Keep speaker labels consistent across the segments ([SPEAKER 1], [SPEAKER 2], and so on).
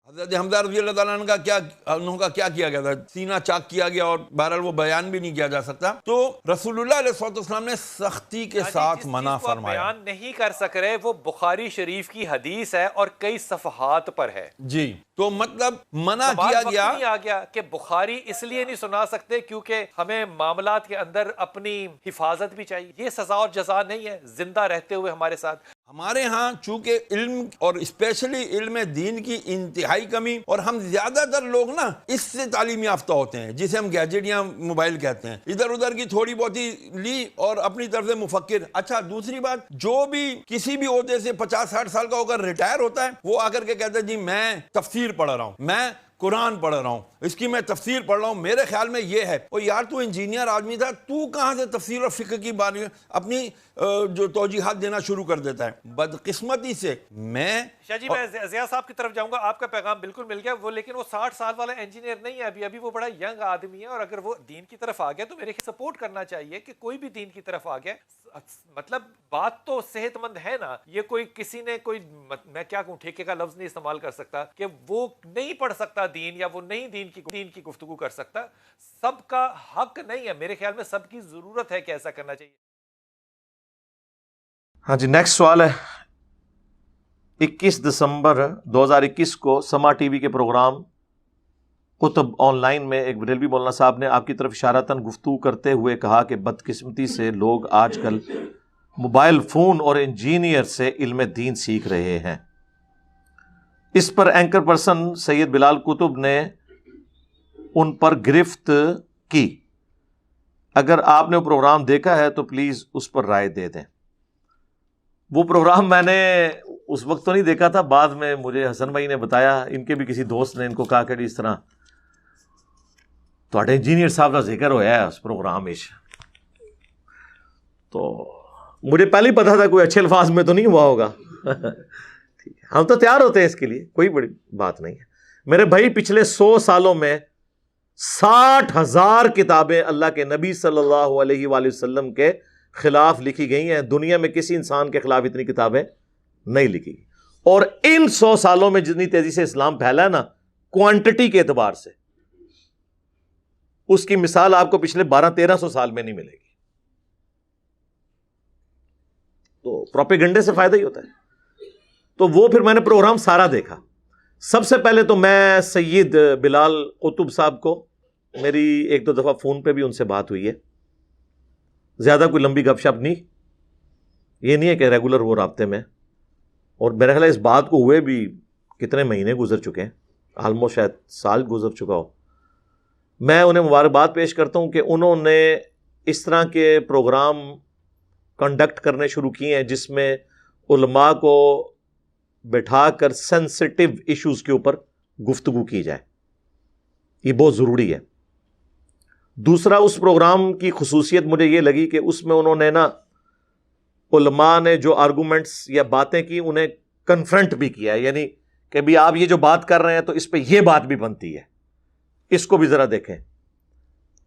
[SPEAKER 1] حضرت حمزہ رضی اللہ تعالیٰ عنہ کا کیا کیا گیا تھا؟ سینہ چاک کیا گیا، اور بہرحال وہ بیان بھی نہیں کیا جا سکتا. تو رسول اللہ علیہ والسلام نے سختی کے ساتھ منع فرمایا.
[SPEAKER 2] بیان نہیں کر سک رہے وہ بخاری شریف کی حدیث ہے اور کئی صفحات پر ہے.
[SPEAKER 1] جی تو مطلب منع کیا گیا.
[SPEAKER 2] نہیں آ گیا کہ بخاری اس لیے نہیں سنا سکتے کیونکہ ہمیں معاملات کے اندر اپنی حفاظت بھی چاہیے. یہ سزا اور جزا نہیں ہے زندہ رہتے ہوئے ہمارے ساتھ.
[SPEAKER 1] ہمارے ہاں چونکہ علم اور اسپیشلی علم دین کی انتہائی کمی، اور ہم زیادہ تر لوگ نا اس سے تعلیم یافتہ ہوتے ہیں جسے ہم گیجٹ یا موبائل کہتے ہیں، ادھر ادھر کی تھوڑی بہت ہی لی اور اپنی طرف سے مفکر. اچھا دوسری بات، جو بھی کسی بھی عہدے سے 50-60 سال کا ہو کر ریٹائر ہوتا ہے وہ آ کر کے کہتا ہے جی میں تفسیر پڑھ رہا ہوں، میں قرآن پڑھ رہا ہوں، اس کی میں تفسیر پڑھ رہا ہوں، میرے خیال میں یہ ہے. اور یار تو انجینئر آدمی تھا، تو کہاں سے تفسیر اور فقہ کی بارے میں اپنی جو توجیحات دینا شروع کر دیتا ہے؟ بدقسمتی سے میں
[SPEAKER 2] شاہ جی میں ضیاء صاحب کی طرف جاؤں گا. آپ کا پیغام بالکل مل گیا. وہ لیکن وہ 60 سال والا انجینئر نہیں ہے، ابھی وہ بڑا ینگ آدمی ہے، اور اگر وہ دین کی طرف آ گیا تو میرے سپورٹ کرنا چاہیے کہ کوئی بھی دین کی طرف آ گیا. مطلب بات تو صحت مند ہے نا. یہ کوئی کسی نے کوئی میں کیا کہوں ٹھیکے کا لفظ نہیں استعمال کر سکتا کہ وہ نہیں پڑھ سکتا دین، یا وہ نہیں دین کی گفتگو کر سکتا. سب کا حق نہیں ہے میرے خیال میں، سب کی ضرورت ہے کہ ایسا کرنا چاہیے.
[SPEAKER 3] ہاں جی، نیکسٹ سوال ہے. 21 دسمبر 2021 کو سما ٹی وی کے پروگرام قطب آن لائن میں ایک بریلوی مولانا صاحب نے آپ کی طرف اشارتاً گفتگو کرتے ہوئے کہا کہ بدقسمتی سے لوگ آج کل موبائل فون اور انجینئر سے علم دین سیکھ رہے ہیں. اس پر اینکر پرسن سید بلال قطب نے ان پر گرفت کی. اگر آپ نے وہ پروگرام دیکھا ہے تو پلیز اس پر رائے دے دیں. وہ پروگرام میں نے اس وقت تو نہیں دیکھا تھا، بعد میں مجھے حسن بھائی نے بتایا، ان کے بھی کسی دوست نے ان کو کہا کہ اس طرح تو انجینئر صاحب کا ذکر ہوا ہے اس پروگرام میں. تو مجھے پہلے ہی پتا تھا کوئی اچھے الفاظ میں تو نہیں ہوا ہوگا. ہم تو تیار ہوتے ہیں اس کے لیے، کوئی بڑی بات نہیں ہے. میرے بھائی پچھلے 100 سالوں میں 60,000 کتابیں اللہ کے نبی صلی اللہ علیہ وآلہ وسلم کے خلاف لکھی گئی ہیں. دنیا میں کسی انسان کے خلاف اتنی کتابیں نہیں لکھی گئی. اور ان 100 سالوں میں جتنی تیزی سے اسلام پھیلا ہے نا، کوانٹٹی کے اعتبار سے اس کی مثال آپ کو پچھلے 1200-1300 سال میں نہیں ملے گی. تو پروپیگنڈے سے فائدہ ہی ہوتا ہے. تو وہ پھر میں نے پروگرام سارا دیکھا. سب سے پہلے تو میں سید بلال قطب صاحب کو، میری 1-2 دفعہ فون پہ بھی ان سے بات ہوئی ہے، زیادہ کوئی لمبی گپ شپ نہیں، یہ نہیں ہے کہ ریگولر وہ رابطے میں. اور میرا خیال ہے اس بات کو ہوئے بھی کتنے مہینے گزر چکے ہیں، آلموسٹ شاید سال گزر چکا ہو. میں انہیں مبارکباد پیش کرتا ہوں کہ انہوں نے اس طرح کے پروگرام کنڈکٹ کرنے شروع کیے ہیں جس میں علماء کو بٹھا کر سینسٹیو ایشوز کے اوپر گفتگو کی جائے. یہ بہت ضروری ہے. دوسرا، اس پروگرام کی خصوصیت مجھے یہ لگی کہ اس میں انہوں نے نا علماء نے جو آرگومنٹس یا باتیں کی انہیں کنفرنٹ بھی کیا ہے، یعنی کہ بھی آپ یہ جو بات کر رہے ہیں تو اس پہ یہ بات بھی بنتی ہے، اس کو بھی ذرا دیکھیں.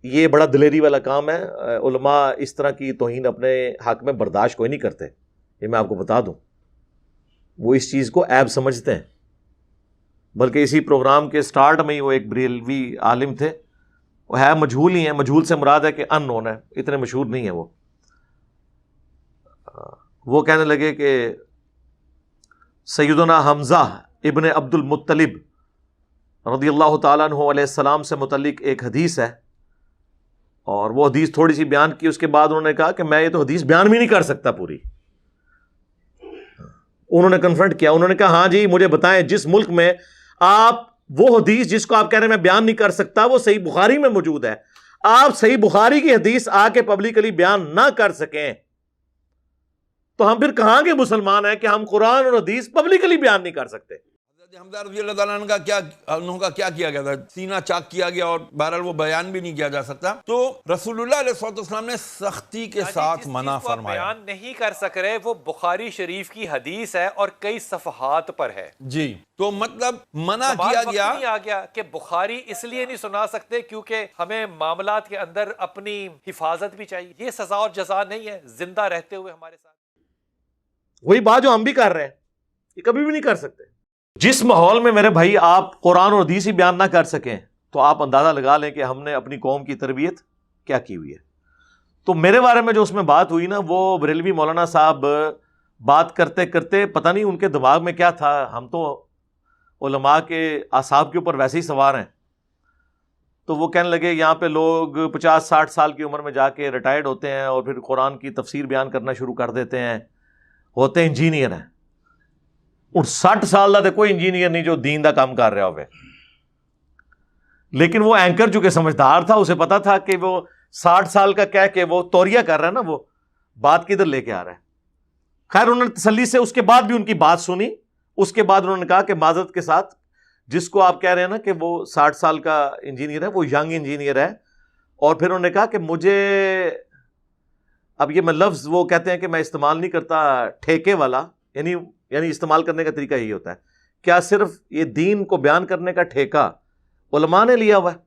[SPEAKER 3] یہ بڑا دلیری والا کام ہے. علماء اس طرح کی توہین اپنے حق میں برداشت کوئی نہیں کرتے، یہ میں آپ کو بتا دوں. وہ اس چیز کو عیب سمجھتے ہیں. بلکہ اسی پروگرام کے سٹارٹ میں ہی وہ ایک بریلوی عالم تھے، وہ ہے مجہول ہی ہیں، مجہول سے مراد ہے کہ ان نون ہے، اتنے مشہور نہیں ہیں. وہ کہنے لگے کہ سیدنا حمزہ ابن عبد المطلب رضی اللہ تعالیٰ عنہ علیہ السلام سے متعلق ایک حدیث ہے، اور وہ حدیث تھوڑی سی بیان کی. اس کے بعد انہوں نے کہا کہ میں یہ تو حدیث بیان بھی نہیں کر سکتا پوری. انہوں نے کنفرنٹ کیا، انہوں نے کہا ہاں جی مجھے بتائیں جس ملک میں آپ وہ حدیث جس کو آپ کہہ رہے ہیں میں بیان نہیں کر سکتا وہ صحیح بخاری میں موجود ہے، آپ صحیح بخاری کی حدیث آ کے پبلکلی بیان نہ کر سکیں تو ہم پھر کہاں کے مسلمان ہیں کہ ہم قرآن اور حدیث پبلکلی بیان نہیں کر سکتے.
[SPEAKER 1] حمزہ رضی اللہ تعالیٰ عنہ کا کیا کیا گیا تھا؟ سینہ چاک کیا گیا، اور بہرحال وہ بیان بھی نہیں کیا جا سکتا. تو رسول اللہ علیہ والسلام نے سختی کے ساتھ منع فرمایا.
[SPEAKER 2] بیان نہیں کر سک رہے وہ بخاری شریف کی حدیث ہے اور کئی صفحات پر ہے.
[SPEAKER 1] جی تو مطلب منع کیا گیا.
[SPEAKER 2] نہیں آ گیا کہ بخاری اس لیے نہیں سنا سکتے کیونکہ ہمیں معاملات کے اندر اپنی حفاظت بھی چاہیے. یہ سزا اور جزا نہیں ہے زندہ رہتے ہوئے ہمارے ساتھ.
[SPEAKER 3] وہی بات جو ہم بھی کر رہے ہیں، یہ کبھی بھی نہیں کر سکتے. جس ماحول میں میرے بھائی آپ قرآن اور حدیث ہی بیان نہ کر سکیں تو آپ اندازہ لگا لیں کہ ہم نے اپنی قوم کی تربیت کیا کی ہوئی ہے. تو میرے بارے میں جو اس میں بات ہوئی نا، وہ بریلوی مولانا صاحب بات کرتے کرتے پتہ نہیں ان کے دماغ میں کیا تھا. ہم تو علماء کے اعصاب کے اوپر ویسے ہی سوار ہیں. تو وہ کہنے لگے یہاں پہ لوگ 50-60 سال کی عمر میں جا کے ریٹائرڈ ہوتے ہیں اور پھر قرآن کی تفسیر بیان کرنا شروع کر دیتے ہیں، ہوتے انجینئر ہیں. اور 60 سال دا کوئی انجینئر نہیں جو دین دا کام کر رہا ہوئے. لیکن وہ اینکر جو کہ سمجھدار تھا، اسے پتا تھا کہ وہ 60 سال کا کہہ کے وہ توریہ کر رہا ہے نا، وہ بات کدھر لے کے آ رہا ہے. خیر انہوں نے تسلی سے اس کے بعد بھی ان کی بات سنی. اس کے بعد انہوں نے کہا کہ معذرت کے ساتھ، جس کو آپ کہہ رہے ہیں نا کہ وہ 60 سال کا انجینئر ہے، وہ ینگ انجینئر ہے. اور پھر انہوں نے کہا کہ مجھے، اب یہ میں لفظ وہ کہتے ہیں کہ میں استعمال نہیں کرتا ٹھیکے والا، یعنی استعمال کرنے کا طریقہ یہی ہوتا ہے، کیا صرف یہ دین کو بیان کرنے کا ٹھیکہ علماء نے لیا ہوا ہے؟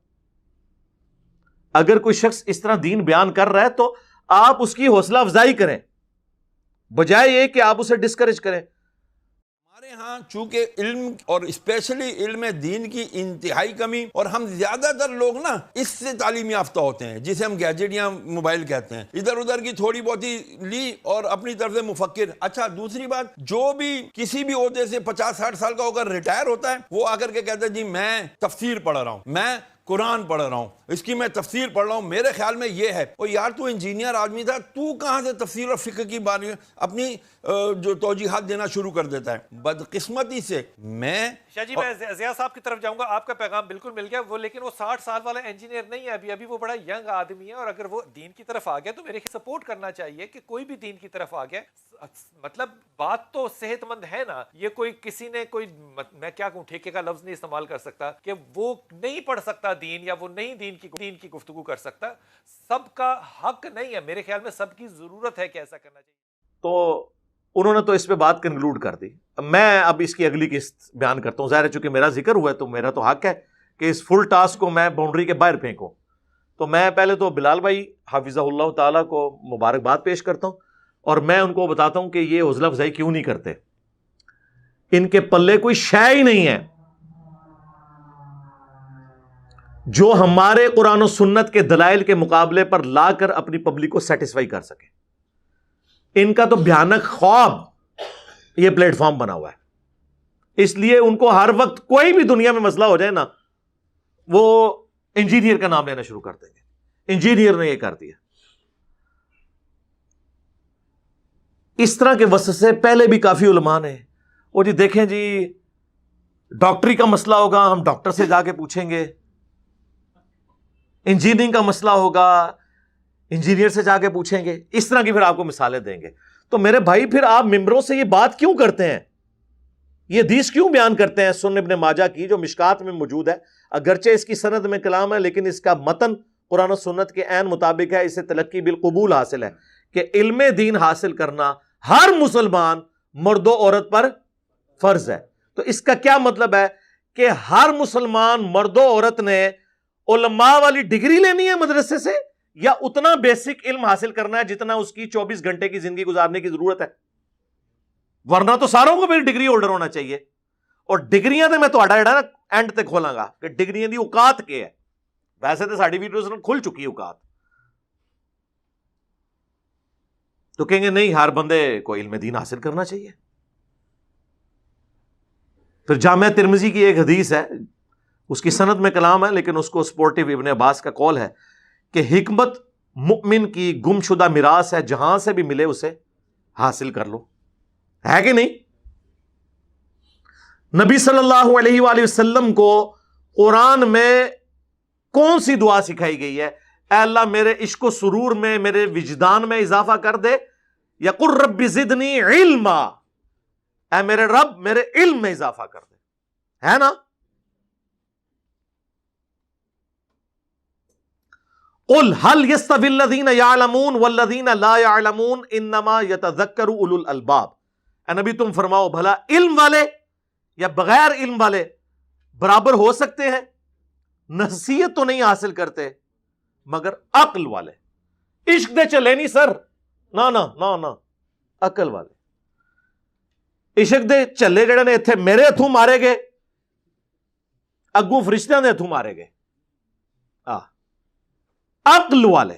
[SPEAKER 3] اگر کوئی شخص اس طرح دین بیان کر رہا ہے تو آپ اس کی حوصلہ افزائی کریں، بجائے یہ کہ آپ اسے ڈسکریج کریں.
[SPEAKER 1] ہمارے ہاں چونکہ علم اور اسپیشلی علم دین کی انتہائی کمی، اور ہم زیادہ تر لوگ نا اس سے تعلیم یافتہ ہوتے ہیں جسے ہم گیجٹ یا موبائل کہتے ہیں، ادھر ادھر کی تھوڑی بہت ہی لی اور اپنی طرف سے مفکر. اچھا دوسری بات، جو بھی کسی بھی عہدے سے 50-60 سال کا ہو کر ریٹائر ہوتا ہے، وہ آ کر کے کہتا ہے جی میں تفسیر پڑھ رہا ہوں، میں قرآن پڑھ رہا ہوں، اس کی میں تفسیر پڑھ رہا ہوں، میرے خیال میں یہ ہے. اور یار تو انجینئر آدمی تھا، تو کہاں سے تفسیر اور فقہ کی بارے میں اپنی جو توجیحات دینا شروع کر دیتا ہے؟ بدقسمتی سے
[SPEAKER 2] شاہ جی میں ضیاء صاحب کی طرف جاؤں گا. آپ کا پیغام بالکل مل گیا. وہ لیکن وہ 60 سال والا انجینئر نہیں ہے، ابھی وہ بڑا ینگ آدمی ہے، اور اگر وہ دین کی طرف آ گیا تو میرے سپورٹ کرنا چاہیے کہ کوئی بھی دین کی طرف آ گیا. مطلب بات تو صحت مند ہے نا. یہ کوئی کسی نے کوئی، میں کیا کہوں، ٹھیکے کا لفظ نہیں استعمال کر سکتا کہ وہ نہیں پڑھ سکتا دین، یا وہ نہیں دین کی گفتگو کر سکتا. سب کا حق نہیں ہے میرے خیال میں، سب کی ضرورت ہے کہ ایسا کرنا چاہیے.
[SPEAKER 3] تو انہوں نے تو اس پہ بات کنکلوڈ کر دی. میں اب اس کی اگلی قسط بیان کرتا ہوں. ظاہر ہے چونکہ میرا ذکر ہوا ہے تو میرا تو حق ہے کہ اس فل ٹاسک کو میں باؤنڈری کے باہر پھینکوں. تو میں پہلے تو بلال بھائی حافظہ اللہ تعالیٰ کو مبارکباد پیش کرتا ہوں، اور میں ان کو بتاتا ہوں کہ یہ حوصلہ افزائی کیوں نہیں کرتے. ان کے پلے کوئی شے ہی نہیں ہے جو ہمارے قرآن و سنت کے دلائل کے مقابلے پر لا کر اپنی پبلک کو سیٹسفائی کر سکے. ان کا تو بھیانک خواب یہ پلیٹ فارم بنا ہوا ہے. اس لیے ان کو ہر وقت کوئی بھی دنیا میں مسئلہ ہو جائے نا، وہ انجینئر کا نام لینا شروع کر دیں گے، انجینئر نے یہ کر دیا. اس طرح کے وسوسے پہلے بھی کافی علماء نے. اور جی دیکھیں جی، ڈاکٹری کا مسئلہ ہوگا ہم ڈاکٹر سے جا کے پوچھیں گے، انجینئرنگ کا مسئلہ ہوگا انجینئر سے جا کے پوچھیں گے. اس طرح کی پھر آپ کو مثالیں دیں گے. تو میرے بھائی پھر آپ ممبروں سے یہ بات کیوں کرتے ہیں، یہ حدیث کیوں بیان کرتے ہیں سنن ابن ماجہ کی جو مشکات میں موجود ہے؟ اگرچہ اس کی سند میں کلام ہے، لیکن اس کا متن قرآن و سنت کے عین مطابق ہے. اسے تلقی بالقبول حاصل ہے کہ علم دین حاصل کرنا ہر مسلمان مرد و عورت پر فرض ہے. تو اس کا کیا مطلب ہے کہ ہر مسلمان مرد و عورت نے علماء والی ڈگری لینی ہے مدرسے سے، یا اتنا بیسک علم حاصل کرنا ہے جتنا اس کی 24 گھنٹے کی زندگی گزارنے کی ضرورت ہے؟ ورنہ تو ساروں کو بھی ڈگری ہولڈر ہونا چاہیے. اور ڈگریاں تو میں تھوڑا جڑا نا اینڈ تک کھولاں گا کہ ڈگریاں دی اوقات کے ہے. ویسے تو ساڈی ویڈیوز کھل چکی ہے اوقات. تو کہیں گے نہیں، ہر بندے کو علم دین حاصل کرنا چاہیے. پھر جامعہ ترمذی کی ایک حدیث ہے، اس کی سند میں کلام ہے لیکن اس کو سپورٹیو ابن عباس کا قول ہے کہ حکمت مؤمن کی گم شدہ میراث ہے، جہاں سے بھی ملے اسے حاصل کر لو. ہے کہ نہیں؟ نبی صلی اللہ علیہ وآلہ وسلم کو قرآن میں کون سی دعا سکھائی گئی ہے؟ اے اللہ میرے عشق و سرور میں، میرے وجدان میں اضافہ کر دے، یا قل رب زدنی علما، اے میرے رب میرے علم میں اضافہ کر دے. ہے نا؟ قل هل يستوي الذين يعلمون والذين لا يعلمون انما يتذكر اولو الالباب. اے نبی تم فرماؤ بھلا علم والے یا بغیر علم والے برابر ہو سکتے ہیں؟ نصیحت تو نہیں حاصل کرتے مگر عقل والے. عشق دے چلے نہیں سر، نہ عقل والے. ਇਸ਼ਕ ਦੇ ਝੱਲੇ ਜਿਹੜੇ ਨੇ ਇੱਥੇ ਮੇਰੇ ਹੱਥੋਂ ਮਾਰੇ ਗਏ, ਅੱਗੋਂ ਫਰਿਸ਼ਤਿਆਂ ਦੇ ਹੱਥੋਂ ਮਾਰੇ ਗਏ। ਅਕਲ ਵਾਲੇ।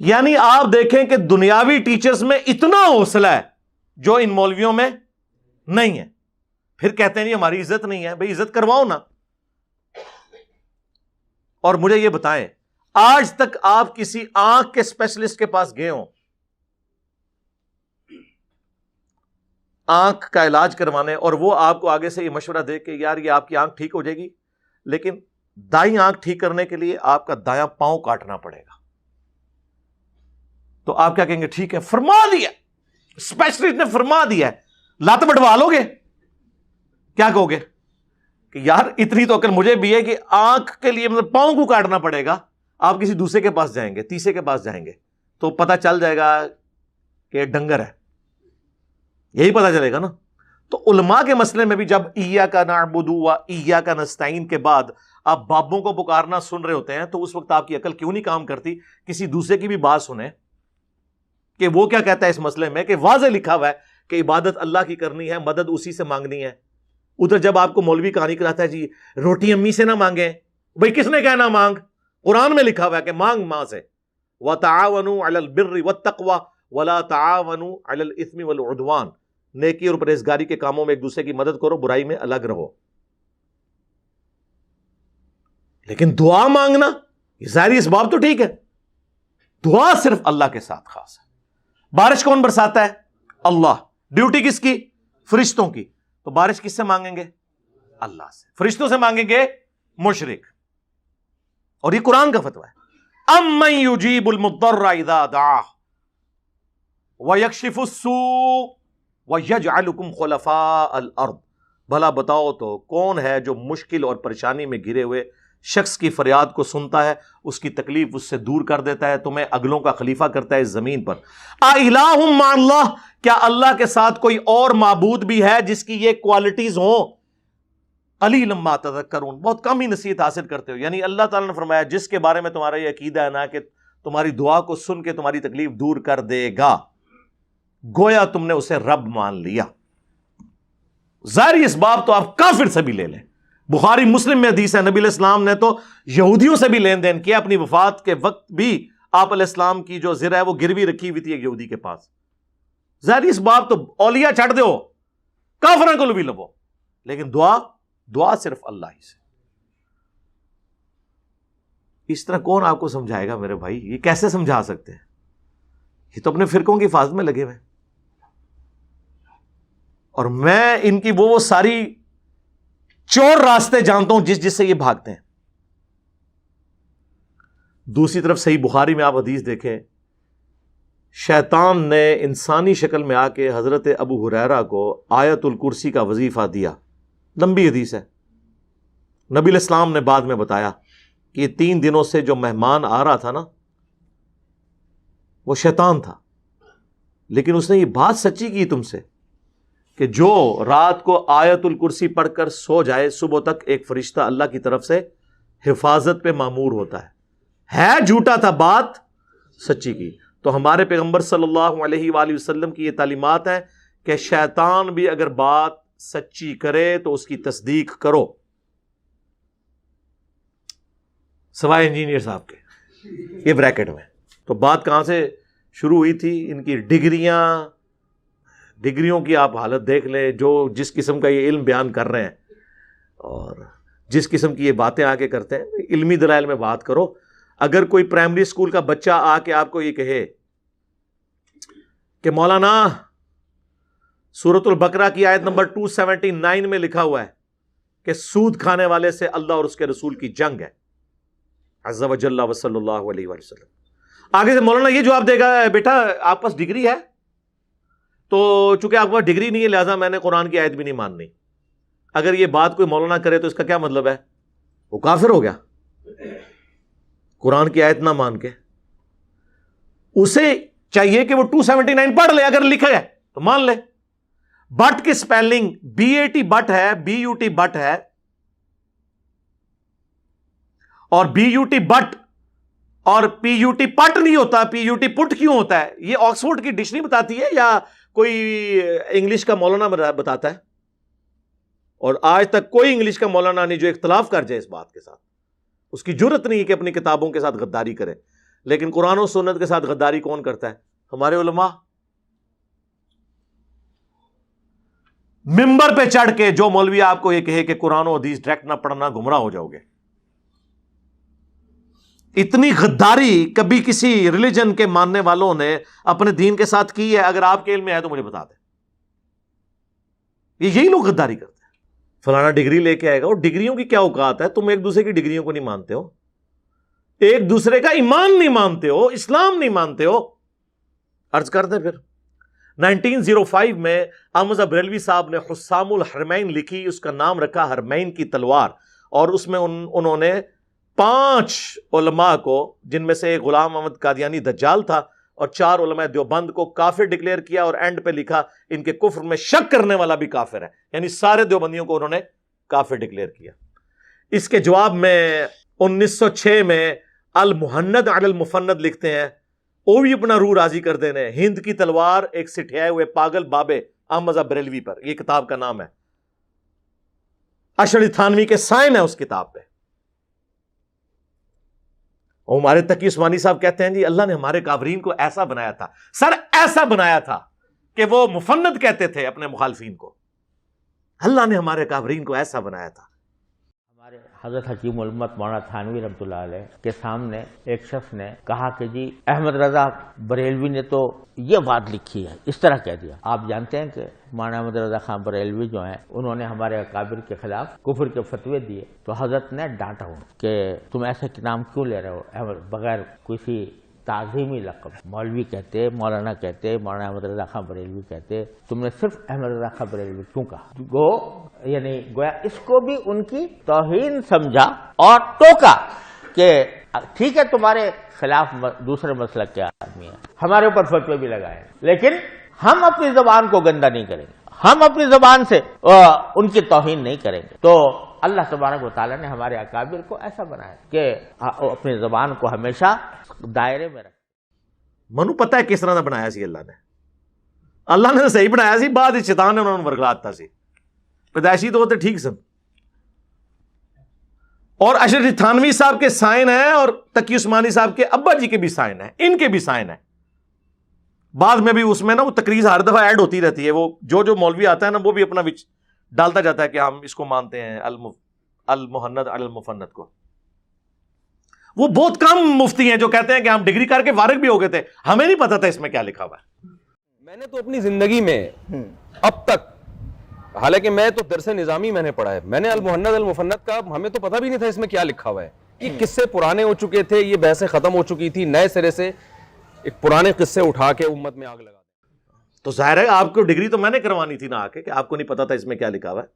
[SPEAKER 3] یعنی آپ دیکھیں کہ دنیاوی ٹیچرز میں اتنا حوصلہ ہے جو ان مولویوں میں نہیں ہے. پھر کہتے ہیں نہیں ہماری عزت نہیں ہے. بھئی عزت کرواؤ نا. اور مجھے یہ بتائیں آج تک آپ کسی آنکھ کے اسپیشلسٹ کے پاس گئے ہوں آنکھ کا علاج کروانے, اور وہ آپ کو آگے سے یہ مشورہ دے کہ یار یہ آپ کی آنکھ ٹھیک ہو جائے گی, لیکن دائیں آنکھ ٹھیک کرنے کے لیے آپ کا دایاں پاؤں کاٹنا پڑے گا, تو آپ کیا کہیں گے ٹھیک ہے فرما دیا, اسپیشلسٹ نے فرما دیا ہے, لات بٹوا لو گے؟ کیا کہو گے کہ یار اتنی تو عقل مجھے بھی ہے کہ آنکھ کے لیے مطلب پاؤں کو کاٹنا پڑے گا. آپ کسی دوسرے کے پاس جائیں گے, تیسرے کے پاس جائیں گے تو پتہ چل جائے گا کہ یہ ڈنگر ہے, یہی پتہ چلے گا نا. تو علماء کے مسئلے میں بھی جب ایاک نعبد و ایاک نستعین کے بعد آپ بابوں کو پکارنا سن رہے ہوتے ہیں تو اس وقت آپ کی عقل کیوں نہیں کام کرتی کسی دوسرے کی بھی بات سنیں کہ وہ کیا کہتا ہے اس مسئلے میں, کہ واضح لکھا ہوا ہے کہ عبادت اللہ کی کرنی ہے, مدد اسی سے مانگنی ہے. ادھر جب آپ کو مولوی کہانی کراتا ہے جی روٹی امی سے نہ مانگیں, بھئی کس نے کہنا مانگ؟ قرآن میں لکھا ہوا ہے کہ مانگ ماں سے. وَتَعَاوَنُوا عَلَى الْبِرِّ وَالتَّقْوَى وَلَا تَعَاوَنُوا عَلَى الْإِثْمِ وَالْعُدْوَانِ. نیکی اور پرہیزگاری کے کاموں میں ایک دوسرے کی مدد کرو, برائی میں الگ رہو. لیکن دعا مانگنا یہ ظاہری اسباب تو ٹھیک ہے, دعا صرف اللہ کے ساتھ خاص ہے. بارش کون برساتا ہے؟ اللہ. ڈیوٹی کس کی؟ فرشتوں کی. تو بارش کس سے مانگیں گے؟ اللہ سے. فرشتوں سے مانگیں گے مشرک. اور یہ قرآن کا فتویٰ ہے. اَمَّن يُجِيبُ الْمُضْطَرَّ إِذَا دَعَاهُ وَيَكْشِفُ السُّوءَ وَيَجْعَلُكُمْ خُلَفَاءَ الْأَرْضِ. بھلا بتاؤ تو کون ہے جو مشکل اور پریشانی میں گھرے ہوئے شخص کی فریاد کو سنتا ہے, اس کی تکلیف اس سے دور کر دیتا ہے, تمہیں اگلوں کا خلیفہ کرتا ہے اس زمین پر. اِلَٰهٌ مَّعَ اللَّهِ. کیا اللہ کے ساتھ کوئی اور معبود بھی ہے جس کی یہ کوالٹیز ہوں؟ قلیلا ما تذکرون. بہت کم ہی نصیحت حاصل کرتے ہو. یعنی اللہ تعالیٰ نے فرمایا جس کے بارے میں تمہارا یہ عقیدہ ہے نا کہ تمہاری دعا کو سن کے تمہاری تکلیف دور کر دے گا, گویا تم نے اسے رب مان لیا. ظاہری اسباب تو آپ کافر سے بھی لے لیں. بخاری مسلم میں حدیث ہے نبی علیہ السلام نے تو یہودیوں سے بھی لین دین کیا. اپنی وفات کے وقت بھی آپ علیہ السلام کی جو زرہ ہے وہ گروی رکھی ہوئی تھی ایک یہودی کے پاس. ظاہری اسباب تو اولیاء چھڑ دو, کافروں کو بھی لبو, لیکن دعا صرف اللہ ہی سے. اس طرح کون آپ کو سمجھائے گا میرے بھائی؟ یہ کیسے سمجھا سکتے ہیں؟ یہ تو اپنے فرقوں کی حفاظت میں لگے ہوئے ہیں. اور میں ان کی وہ ساری چور راستے جانتا ہوں جس سے یہ بھاگتے ہیں. دوسری طرف صحیح بخاری میں آپ حدیث دیکھیں, شیطان نے انسانی شکل میں آ کے حضرت ابو ہریرہ کو آیت الکرسی کا وظیفہ دیا. لمبی حدیث ہے. نبی علیہ السلام نے بعد میں بتایا کہ یہ 3 دنوں سے جو مہمان آ رہا تھا نا وہ شیطان تھا, لیکن اس نے یہ بات سچی کی تم سے کہ جو رات کو آیت الکرسی پڑھ کر سو جائے صبح تک ایک فرشتہ اللہ کی طرف سے حفاظت پہ مامور ہوتا ہے. جھوٹا تھا, بات سچی کی. تو ہمارے پیغمبر صلی اللہ علیہ وآلہ وسلم کی یہ تعلیمات ہیں کہ شیطان بھی اگر بات سچی کرے تو اس کی تصدیق کرو, سوائے انجینئر صاحب کے. یہ بریکٹ میں تو بات کہاں سے شروع ہوئی تھی؟ ان کی ڈگریوں کی آپ حالت دیکھ لیں, جو جس قسم کا یہ علم بیان کر رہے ہیں اور جس قسم کی یہ باتیں آ کے کرتے ہیں. علمی دلائل میں بات کرو. اگر کوئی پرائمری اسکول کا بچہ آ کے آپ کو یہ کہے کہ مولانا سورۃ البقرہ کی آیت نمبر 279 میں لکھا ہوا ہے کہ سود کھانے والے سے اللہ اور اس کے رسول کی جنگ ہے, عز و جل و صلی اللہ علیہ وآلہ وسلم, آگے سے مولانا یہ جواب دے گا بیٹا آپ پاس ڈگری ہے تو چونکہ آپ کے پاس ڈگری نہیں ہے لہٰذا میں نے قرآن کی آیت بھی نہیں ماننی. اگر یہ بات کوئی مولانا کرے تو اس کا کیا مطلب ہے؟ وہ کافر ہو گیا. قرآن کی آیت نہ مان کے اسے چاہیے کہ وہ 279 پڑھ لے, اگر لکھا ہے تو مان لے. بٹ کی سپیلنگ BAT بٹ ہے, BUT بٹ ہے, اور BUT بٹ اور PUT پٹ نہیں ہوتا. PUT پٹ کیوں ہوتا ہے؟ یہ آکسفورڈ کی ڈکشنری بتاتی ہے یا کوئی انگلش کا مولانا بتاتا ہے؟ اور آج تک کوئی انگلش کا مولانا نہیں جو اختلاف کر جائے اس بات کے ساتھ. اس کی جرت نہیں ہے کہ اپنی کتابوں کے ساتھ غداری کرے. لیکن قرآن و سنت کے ساتھ غداری کون کرتا ہے؟ ہمارے علماء. ممبر پہ چڑھ کے جو مولوی آپ کو یہ کہے کہ قرآن و حدیث ڈائریکٹ نہ پڑھنا گمراہ ہو جاؤ گے. اتنی غداری کبھی کسی ریلیجن کے ماننے والوں نے اپنے دین کے ساتھ کی ہے؟ اگر آپ کے علم میں ہے تو مجھے بتا دیں. یہی لوگ غداری کرتے ہیں. فلانا ڈگری لے کے آئے گا. اور ڈگریوں کی کیا اوقات ہے؟ تم ایک دوسرے کی ڈگریوں کو نہیں مانتے ہو, ایک دوسرے کا ایمان نہیں مانتے ہو, اسلام نہیں مانتے ہو. عرض کر دیں پھر 1905 میں احمد رضا بریلوی صاحب نے حسام الحرمین لکھی, اس کا نام رکھا حرمین کی تلوار, اور اس میں انہوں نے 5 علماء کو, جن میں سے ایک غلام احمد قادیانی دجال تھا, اور 4 علماء دیوبند کو کافر ڈکلیئر کیا, اور اینڈ پہ لکھا ان کے کفر میں شک کرنے والا بھی کافر ہے. یعنی سارے دیوبندیوں کو انہوں نے کافر ڈکلیئر کیا. اس کے جواب میں 1906 میں المحند علی المفند لکھتے ہیں, وہ بھی اپنا روح راضی کر دینے, ہند کی تلوار ایک سٹھیائے ہوئے پاگل بابے احمد رضا بریلوی پر. یہ کتاب کا نام ہے. اشعری تھانوی کے سائن ہے اس کتاب پہ. اور ہمارے تقی عثمانی صاحب کہتے ہیں جی اللہ نے ہمارے کافرین کو ایسا بنایا تھا, سر ایسا بنایا تھا کہ وہ مفند کہتے تھے اپنے مخالفین کو. اللہ نے ہمارے کافرین کو ایسا بنایا تھا.
[SPEAKER 4] ہمارے حضرت حکیم الامت مولانا تھانوی رحمۃ اللہ علیہ کے سامنے ایک شخص نے کہا کہ جی احمد رضا بریلوی نے تو یہ بات لکھی ہے, اس طرح کہہ دیا. آپ جانتے ہیں کہ مولانا احمد رضا خان بریلوی جو ہیں انہوں نے ہمارے اکابر کے خلاف کفر کے فتوے دیے, تو حضرت نے ڈانٹا ہوں کہ تم ایسے نام کیوں لے رہے ہو بغیر کسی تعظیمی لقب. مولوی کہتے, مولانا کہتے, مولانا احمد رضا خان بریلوی کہتے, تم نے صرف احمد رضا خان بریلوی کیوں کہا؟ یعنی گویا اس کو بھی ان کی توہین سمجھا اور ٹوکا کہ ٹھیک ہے تمہارے خلاف دوسرے مسلک کے آدمی ہیں, ہمارے اوپر فتوے بھی لگائے, لیکن ہم اپنی زبان کو گندا نہیں کریں گے, ہم اپنی زبان سے ان کی توہین نہیں کریں گے. تو اللہ تبارک و تعالیٰ نے ہمارے اکابر کو ایسا بنایا کہ اپنی زبان کو ہمیشہ دائرے میں رکھیں.
[SPEAKER 3] منو پتہ ہے کس طرح بنایا سی اللہ نے صحیح بنایا سی, بعد شیطان نے انہوں نے ورگلاتا سی. پیدائشی تو ہوتے ٹھیک سن. اور اشرف تھانوی صاحب کے سائن ہیں, اور تقی عثمانی صاحب کے ابا جی کے بھی سائن ہیں, ان کے بھی سائن ہیں. بعد میں بھی اس میں نا وہ تقریر ہر دفعہ ایڈ ہوتی رہتی ہے, وہ جو مولوی آتا ہے نا وہ بھی اپنا وچ ڈالتا جاتا ہے کہ ہم اس کو مانتے ہیں المحند علی المفند کو. وہ بہت کم مفتی ہیں جو کہتے ہیں کہ ہم ڈگری کر کے فارغ بھی ہو گئے تھے, ہمیں نہیں پتا تھا اس میں کیا لکھا ہوا ہے.
[SPEAKER 5] میں نے تو اپنی زندگی میں اب تک, حالانکہ میں تو درس نظامی میں نے پڑھا ہے, میں نے المحند المفند کا ہمیں تو پتہ بھی نہیں تھا اس میں کیا لکھا ہوا ہے. یہ قصے پرانے ہو چکے تھے, یہ بحثیں ختم ہو چکی تھی, نئے سرے سے ایک پرانے قصے اٹھا کے امت میں آگ لگا.
[SPEAKER 3] تو ظاہر ہے آپ کو ڈگری تو میں نے کروانی تھی نا آ کے, کہ آپ کو نہیں پتا تھا اس میں کیا لکھا ہوا ہے.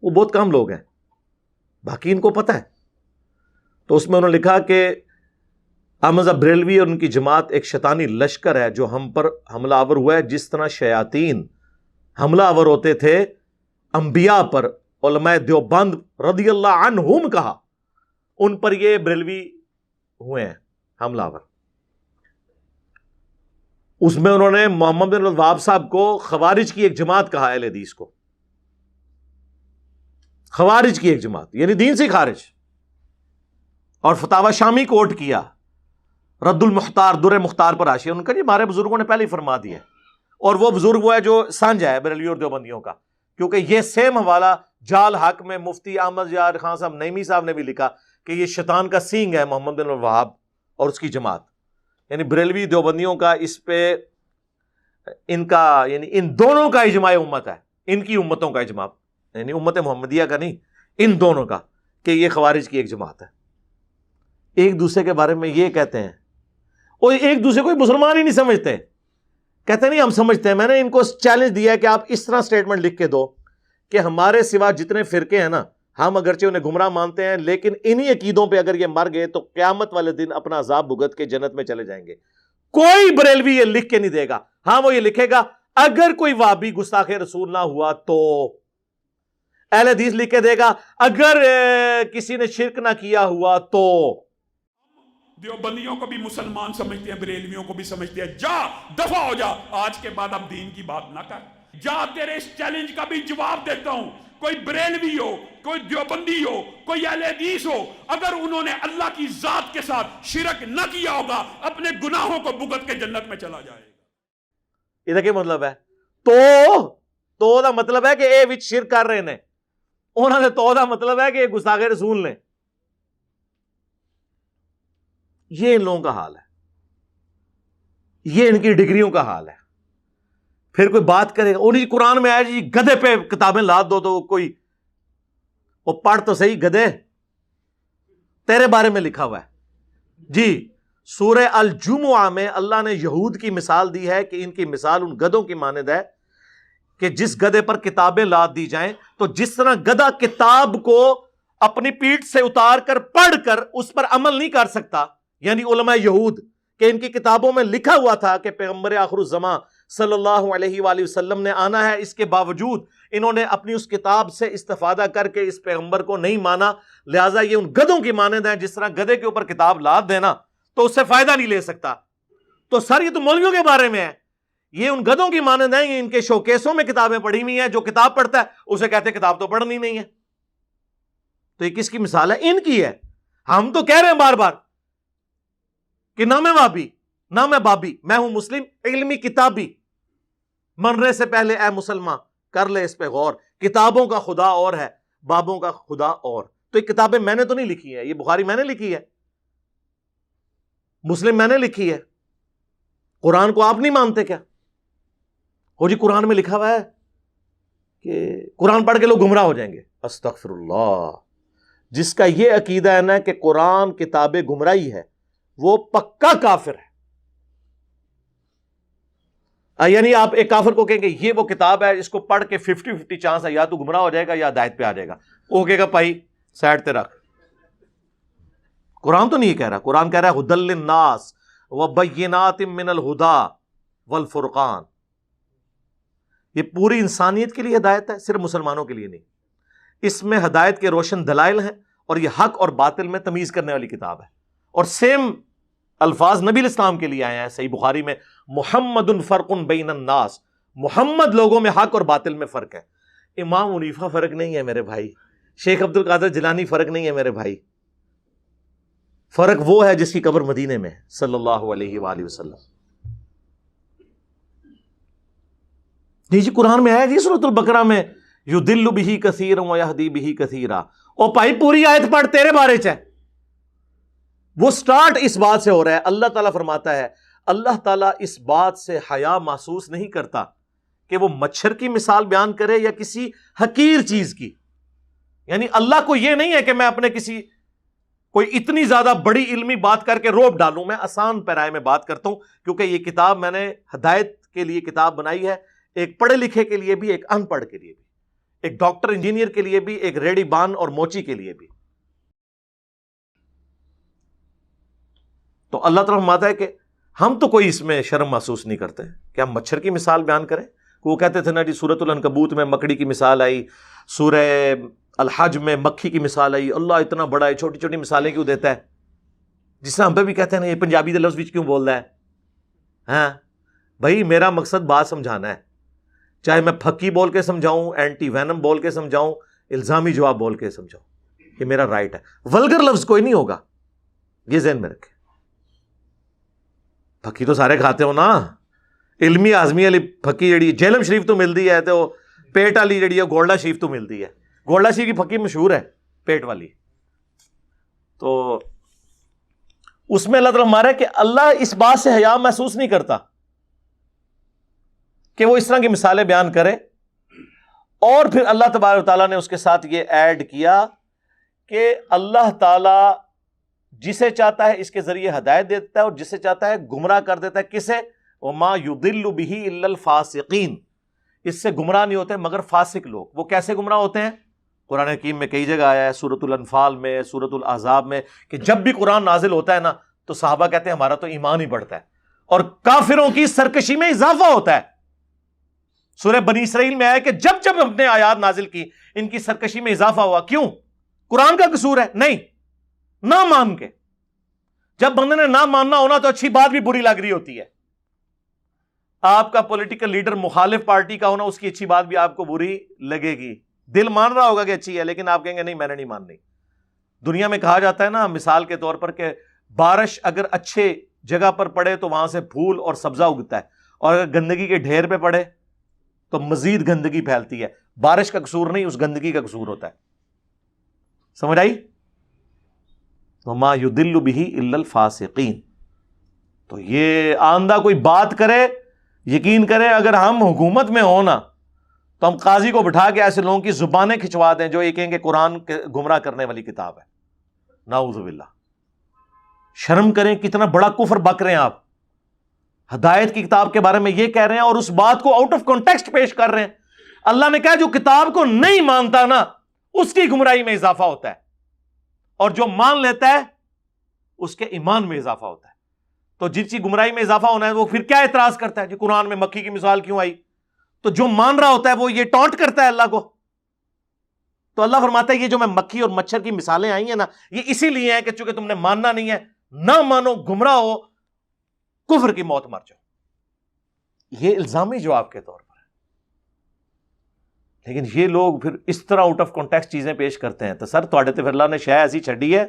[SPEAKER 3] وہ بہت کم لوگ ہیں, باقی ان کو پتا ہے. تو اس میں انہوں نے لکھا کہ احمد رضا بریلوی اور ان کی جماعت ایک شیطانی لشکر ہے جو ہم پر حملہ آور ہوا ہے, جس طرح شیاطین حملہ آور ہوتے تھے انبیاء پر. علماء دیوبند رضی اللہ عنہم کہا, ان پر یہ بریلوی ہوئے ہیں حملہ آور. اس میں انہوں نے محمد بن الوہاب صاحب کو خوارج کی ایک جماعت کہا, اہل حدیث کو خوارج کی ایک جماعت, یعنی دین سے خارج. اور فتاوی شامی کوٹ کیا, رد المختار در مختار پر حاشیہ, ان کا جی ہمارے بزرگوں نے پہلے ہی فرما دیا ہے. اور وہ بزرگ وہ ہے جو سانجا ہے بریلوی اور دیوبندیوں کا, کیونکہ یہ سیم حوالہ جال حق میں مفتی احمد یار خان صاحب نعیمی صاحب نے بھی لکھا کہ یہ شیطان کا سینگ ہے محمد بن الوہاب اور اس کی جماعت. یعنی بریلوی دیوبندیوں کا اس پہ ان کا, یعنی ان دونوں کا اجماع امت ہے, ان کی امتوں کا اجماع, یعنی امت محمدیہ کا نہیں, ان دونوں کا, کہ یہ خوارج کی ایک جماعت ہے. ایک دوسرے کے بارے میں یہ کہتے ہیں, اور ایک دوسرے کو مسلمان ہی نہیں سمجھتے. کہتے نہیں ہم سمجھتے ہیں. میں نے ان کو چیلنج دیا ہے کہ آپ اس طرح سٹیٹمنٹ لکھ کے دو کہ ہمارے سوا جتنے فرقے ہیں نا, ہم اگرچہ انہیں گمراہ مانتے ہیں, لیکن انہی عقیدوں پہ اگر یہ مر گئے تو قیامت والے دن اپنا عذاب بھگت کے جنت میں چلے جائیں گے. کوئی بریلوی یہ لکھ کے نہیں دے گا. ہاں وہ یہ لکھے گا اگر کوئی وہابی گستاخ رسول نہ ہوا تو, اہل حدیث لکھ کے دے گا اگر کسی نے شرک نہ کیا ہوا تو.
[SPEAKER 6] دیوبندیوں کو بھی مسلمان سمجھتے ہیں, بریلویوں کو بھی سمجھتے ہیں. جا دفع ہو جا, آج کے بعد اب دین کی بات نہ کر. جا, تیرے اس چیلنج کا بھی جواب دیتا ہوں. کوئی بریلوی ہو, کوئی دیوبندی ہو, کوئی اہل حدیث ہو, اگر انہوں نے اللہ کی ذات کے ساتھ شرک نہ کیا ہوگا, اپنے گناہوں کو بھگت کے جنت میں چلا جائے گا.
[SPEAKER 3] یہ کیا مطلب ہے؟ تو دا مطلب ہے کہ اے وچ شرک کر رہے نے, انہوں نے تو دا مطلب ہے کہ یہ گستاخ رسول نے. یہ ان لوگوں کا حال ہے, یہ ان کی ڈگریوں کا حال ہے. پھر کوئی بات کرے گا, انہیں قرآن میں آیا جی گدھے پہ کتابیں لاد دو, تو کوئی وہ پڑھ تو صحیح, گدھے تیرے بارے میں لکھا ہوا ہے جی. سورہ الجمعہ میں اللہ نے یہود کی مثال دی ہے کہ ان کی مثال ان گدھوں کی مانند ہے کہ جس گدھے پر کتابیں لاد دی جائیں تو جس طرح گدھا کتاب کو اپنی پیٹھ سے اتار کر پڑھ کر اس پر عمل نہیں کر سکتا, یعنی علماء یہود کہ ان کی کتابوں میں لکھا ہوا تھا کہ پیغمبر آخر الزماں صلی اللہ علیہ وآلہ وسلم نے آنا ہے, اس کے باوجود انہوں نے اپنی اس کتاب سے استفادہ کر کے اس پیغمبر کو نہیں مانا, لہٰذا یہ ان گدھوں کی مانند ہیں. جس طرح گدھے کے اوپر کتاب لاد دینا تو اس سے فائدہ نہیں لے سکتا. تو سر یہ تو مولویوں کے بارے میں ہے, یہ ان گدھوں کی مانند ہیں, یہ ان کے شوکیسوں میں کتابیں پڑھی ہوئی ہیں, جو کتاب پڑھتا ہے اسے کہتے ہیں کتاب تو پڑھنی نہیں ہے. تو یہ کس کی مثال ہے؟ ان کی ہے. ہم تو کہہ رہے ہیں بار بار کہ نہ میں وابی نہ میں بابی, میں ہوں مسلم علمی کتابی. مرنے سے پہلے اے مسلمان کر لے اس پہ غور, کتابوں کا خدا اور ہے, بابوں کا خدا اور. تو یہ کتابیں میں نے تو نہیں لکھی ہے, یہ بخاری میں نے لکھی ہے, مسلم میں نے لکھی ہے. قرآن کو آپ نہیں مانتے کیا؟ ہو جی قرآن میں لکھا ہوا ہے کہ قرآن پڑھ کے لوگ گمراہ ہو جائیں گے. استغفر اللہ. جس کا یہ عقیدہ ہے نا کہ قرآن کتاب گمراہی ہے وہ پکا کافر ہے. یعنی آپ ایک کافر کو کہیں گے یہ وہ کتاب ہے, اس کو پڑھ کے 50-50 چانس ہے, یا تو گمراہ ہو جائے گا یا ہدایت پہ آ جائے گا. وہ کہے گا بھائی سائڈ تے رکھ, قرآن تو نہیں کہہ رہا. قرآن کہہ رہا ہے ہدی للناس وبینات من الہدی والفرقان. یہ پوری انسانیت کے لیے ہدایت ہے, صرف مسلمانوں کے لیے نہیں. اس میں ہدایت کے روشن دلائل ہیں اور یہ حق اور باطل میں تمیز کرنے والی کتاب ہے. اور سیم الفاظ نبی الاسلام کے لیے آئے ہیں صحیح بخاری میں, محمد فرق بین الناس, محمد لوگوں میں حق اور باطل میں فرق ہے. امام حنیفہ فرق نہیں ہے میرے بھائی, شیخ عبد القادر جیلانی فرق نہیں ہے میرے بھائی. فرق وہ ہے جس کی قبر مدینے میں ہے صلی اللہ علیہ وآلہ وسلم. جی قرآن میں آیا جی سورۃ البقرہ میں یضل بہ کثیرا ویہدی بہ کثیرا. او بھائی پوری آیت پڑھ, تیرے بارے چ ہے. وہ سٹارٹ اس بات سے ہو رہا ہے, اللہ تعالیٰ فرماتا ہے اللہ تعالیٰ اس بات سے حیا محسوس نہیں کرتا کہ وہ مچھر کی مثال بیان کرے یا کسی حقیر چیز کی. یعنی اللہ کو یہ نہیں ہے کہ میں اپنے کسی کوئی اتنی زیادہ بڑی علمی بات کر کے روپ ڈالوں. میں آسان پیرائے میں بات کرتا ہوں کیونکہ یہ کتاب میں نے ہدایت کے لیے کتاب بنائی ہے, ایک پڑھے لکھے کے لیے بھی, ایک ان پڑھ کے لیے بھی, ایک ڈاکٹر انجینئر کے لیے بھی, ایک ریڈی بان اور موچی کے لیے بھی. تو اللہ تعالیٰ فرماتا ہے کہ ہم تو کوئی اس میں شرم محسوس نہیں کرتے کہ ہم مچھر کی مثال بیان کریں. وہ کہتے تھے نا جی سورۃ العنکبوت میں مکڑی کی مثال آئی, سورہ الحج میں مکھی کی مثال آئی, اللہ اتنا بڑا ہے, چھوٹی چھوٹی مثالیں کیوں دیتا ہے؟ جس طرح ہم پہ بھی کہتے ہیں نا یہ پنجابی دے لفظ وچ کیوں بول رہا ہے. ہاں بھائی میرا مقصد بات سمجھانا ہے, چاہے میں پھکی بول کے سمجھاؤں, اینٹی وینم بول کے سمجھاؤں, الزامی جواب بول کے سمجھاؤں, یہ میرا رائٹ ہے. ولگر لفظ کوئی نہیں ہوگا, یہ ذہن میں رکھیں. پھکی تو سارے کھاتے ہو نا, علمی آزمی والی پھکی جڑی جہلم شریف تو ملتی ہے, تو پیٹ والی جڑی ہے گولڈا شریف تو ملتی ہے. گولڈا شریف کی پھکی مشہور ہے پیٹ والی. تو اس میں اللہ تعالیٰ ہمارا کہ اللہ اس بات سے حیا محسوس نہیں کرتا کہ وہ اس طرح کی مثالیں بیان کرے. اور پھر اللہ تبارک و تعالیٰ نے اس کے ساتھ یہ ایڈ کیا کہ اللہ تعالیٰ جسے چاہتا ہے اس کے ذریعے ہدایت دیتا ہے اور جسے چاہتا ہے گمراہ کر دیتا ہے. کسے؟ وَمَا يُضِلُّ بِهِ إِلَّا الْفَاسِقِينَ. اس سے گمراہ نہیں ہوتے مگر فاسق لوگ. وہ کیسے گمراہ ہوتے ہیں؟ قرآن حکیم میں کئی جگہ آیا ہے, سورۃ الانفال میں, سورۃ الاحزاب میں, کہ جب بھی قرآن نازل ہوتا ہے نا تو صحابہ کہتے ہیں ہمارا تو ایمان ہی بڑھتا ہے اور کافروں کی سرکشی میں اضافہ ہوتا ہے. سورہ بنی اسرائیل میں آیا کہ جب جب ہم نے آیات نازل کی ان کی سرکشی میں اضافہ ہوا. کیوں؟ قرآن کا قصور ہے؟ نہیں, نہ مان کے. جب بندے نے نہ ماننا ہونا تو اچھی بات بھی بری لگ رہی ہوتی ہے. آپ کا پولیٹیکل لیڈر مخالف پارٹی کا ہونا, اس کی اچھی بات بھی آپ کو بری لگے گی. دل مان رہا ہوگا کہ اچھی ہے، لیکن آپ کہیں گے نہیں میں نے نہیں ماننی. دنیا میں کہا جاتا ہے نا مثال کے طور پر کہ بارش اگر اچھے جگہ پر پڑے تو وہاں سے پھول اور سبزہ اگتا ہے، اور اگر گندگی کے ڈھیر پہ پڑے تو مزید گندگی پھیلتی ہے. بارش کا قصور نہیں، اس گندگی کا قصور ہوتا ہے. سمجھ آئی؟ وما یضل بہ الا الفاسقین. تو یہ آندہ کوئی بات کرے، یقین کرے اگر ہم حکومت میں ہوں نا تو ہم قاضی کو بٹھا کے ایسے لوگوں کی زبانیں کھنچوا دیں جو یہ کہیں گے قرآن گمراہ کرنے والی کتاب ہے. نعوذ باللہ. شرم کریں، کتنا بڑا کفر بک رہے ہیں آپ. ہدایت کی کتاب کے بارے میں یہ کہہ رہے ہیں اور اس بات کو آؤٹ آف کانٹیکسٹ پیش کر رہے ہیں. اللہ نے کہا جو کتاب کو نہیں مانتا نا اس کی گمراہی میں اضافہ ہوتا ہے، اور جو مان لیتا ہے اس کے ایمان میں اضافہ ہوتا ہے. تو جس کی گمراہی میں اضافہ ہونا ہے وہ پھر کیا اعتراض کرتا ہے کہ قرآن میں مکھی کی مثال کیوں آئی؟ تو جو مان رہا ہوتا ہے وہ یہ ٹانٹ کرتا ہے اللہ کو. تو اللہ فرماتا ہے یہ جو میں مکھی اور مچھر کی مثالیں آئی ہیں نا یہ اسی لیے ہیں کہ چونکہ تم نے ماننا نہیں ہے، نہ مانو، گمراہ ہو، کفر کی موت مر جاؤ. یہ الزامی جواب کے طور پر ہے. لیکن یہ لوگ پھر اس طرح آؤٹ آف کانٹیکسٹ چیزیں پیش کرتے ہیں. تو سر تھوڑے تے پھر اللہ نے شے ایسی چھڈی ہے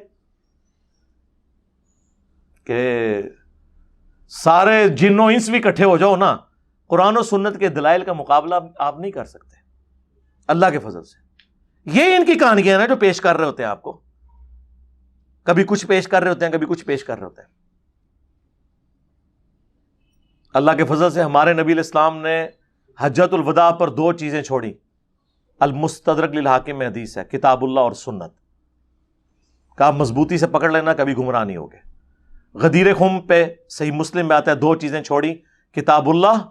[SPEAKER 3] کہ سارے جن و انس بھی اکٹھے ہو جاؤ نا، قرآن و سنت کے دلائل کا مقابلہ آپ نہیں کر سکتے اللہ کے فضل سے. یہ ان کی کہانیاں نا جو پیش کر رہے ہوتے ہیں آپ کو. کبھی کچھ پیش کر رہے ہوتے ہیں، کبھی کچھ پیش کر رہے ہوتے ہیں. اللہ کے فضل سے ہمارے نبی علیہ السلام نے حجۃ الوداع پر 2 چیزیں چھوڑی. المستدرک للحاکم میں حدیث ہے، کتاب اللہ اور سنت. کہا مضبوطی سے پکڑ لینا، کبھی گمراہ نہیں ہوگے. غدیر خم پہ صحیح مسلم میں آتا ہے 2 چیزیں چھوڑی، کتاب اللہ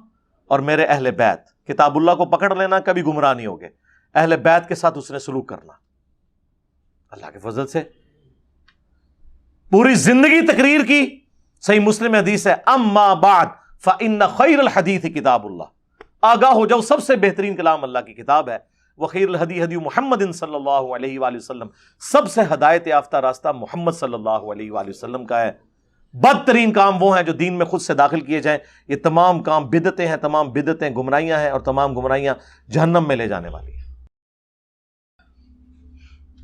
[SPEAKER 3] اور میرے اہل بیت. کتاب اللہ کو پکڑ لینا، کبھی گمراہ نہیں ہوگے. اہل بیت کے ساتھ اس نے سلوک کرنا. اللہ کے فضل سے پوری زندگی تقریر کی. صحیح مسلم حدیث ہے، اما بعد فإن خیر الحدیث کتاب اللہ. آگاہ ہو جاؤ سب سے بہترین کلام اللہ کی کتاب ہے. وخیر الہدی ہدی محمد صلی اللہ علیہ وآلہ وسلم. سب سے ہدایت یافتہ راستہ محمد صلی اللہ علیہ وآلہ وسلم کا ہے. بدترین کام وہ ہیں جو دین میں خود سے داخل کیے جائیں. یہ تمام کام بدعتیں ہیں، تمام بدعتیں گمراہیاں ہیں، اور تمام گمراہیاں جہنم میں لے جانے والی ہیں.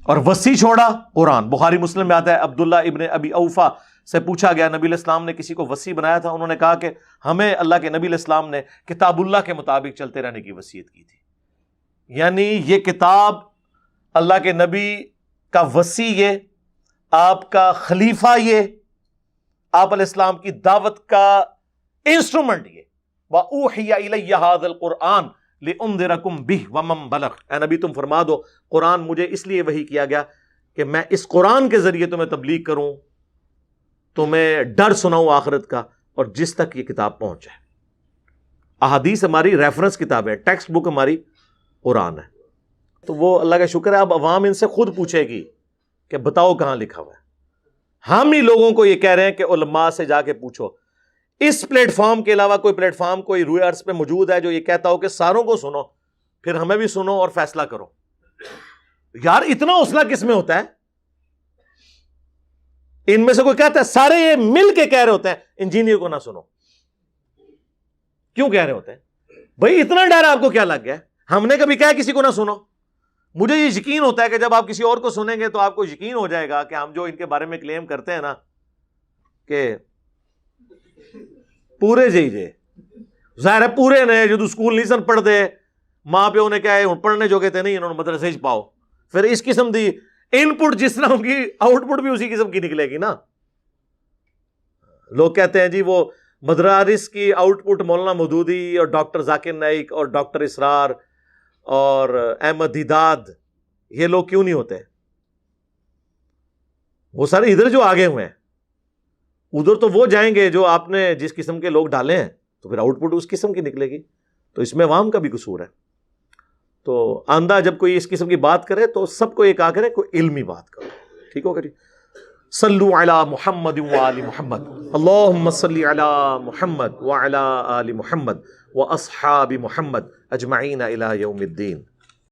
[SPEAKER 3] اور وصی چھوڑا قرآن. بخاری مسلم میں آتا ہے عبداللہ ابن ابی اوفا سے پوچھا گیا نبی علیہ السلام نے کسی کو وصی بنایا تھا؟ انہوں نے کہا کہ ہمیں اللہ کے نبی علیہ السلام نے کتاب اللہ کے مطابق چلتے رہنے کی وصیت کی تھی. یعنی یہ کتاب اللہ کے نبی کا وصی، یہ آپ کا خلیفہ، یہ آپ علیہ السلام کی دعوت کا انسٹرومنٹ. یہ وَأُوحِيَ إِلَيَّ هَذَا الْقُرْآنُ لِأُنذِرَكُمْ بِهِ وَمَنْ بَلَغَ. اے نبی تم فرما دو قرآن مجھے اس لیے وحی کیا گیا کہ میں اس قرآن کے ذریعے تمہیں تبلیغ کروں، تمہیں ڈر سناؤں آخرت کا، اور جس تک یہ کتاب پہنچے. احادیث ہماری ریفرنس کتاب ہے، ٹیکسٹ بک ہماری قرآن ہے. تو وہ اللہ کا شکر ہے اب عوام ان سے خود پوچھے گی کہ بتاؤ کہاں لکھا ہوا ہے. ہم ہی لوگوں کو یہ کہہ رہے ہیں کہ علماء سے جا کے پوچھو. اس پلیٹ فارم کے علاوہ کوئی پلیٹ فارم کوئی روئے عرض پہ موجود ہے جو یہ کہتا ہو کہ ساروں کو سنو، پھر ہمیں بھی سنو اور فیصلہ کرو؟ یار اتنا حوصلہ کس میں ہوتا ہے؟ ان میں سے کوئی کہتا ہے سارے یہ مل کے کہہ رہے ہوتے ہیں انجینئر کو نہ سنو. کیوں کہہ رہے ہوتے ہیں بھائی؟ اتنا ڈر آپ کو کیا لگ گیا؟ ہم نے کبھی کہا کسی کو نہ سنو؟ مجھے یہ یقین ہوتا ہے کہ جب آپ کسی اور کو سنیں گے تو آپ کو یقین ہو جائے گا کہ ہم جو ان کے بارے میں کلیم کرتے ہیں نا کہ پورے جی ظاہر ہے پورے نے جو سکول نہیں سن پڑھ دے، ماں پیو نے کہا ہے پڑھنے جو کہتے نہیں، انہوں نے مدرسے ہی پاؤ. پھر اس قسم دی ان پٹ جس طرح ہوگی آؤٹ پٹ بھی اسی قسم کی نکلے گی نا. لوگ کہتے ہیں جی وہ مدارس کی آؤٹ پٹ مولانا مودودی اور ڈاکٹر ذاکر نائک اور ڈاکٹر اسرار اور احمد دیداد، یہ لوگ کیوں نہیں ہوتے؟ وہ سارے ادھر جو آگے ہوئے ہیں، ادھر تو وہ جائیں گے جو آپ نے جس قسم کے لوگ ڈالے ہیں، تو پھر آؤٹ پٹ اس قسم کی نکلے گی. تو اس میں عوام کا بھی قصور ہے. تو آندہ جب کوئی اس قسم کی بات کرے تو سب کو یہ کہا کرے کوئی علمی بات کرو. ٹھیک ہوگا جی؟ صلو علی محمد وآل محمد، اللہم صلی علی محمد وعلی آل محمد واصحاب محمد اجمعین الی یوم الدین.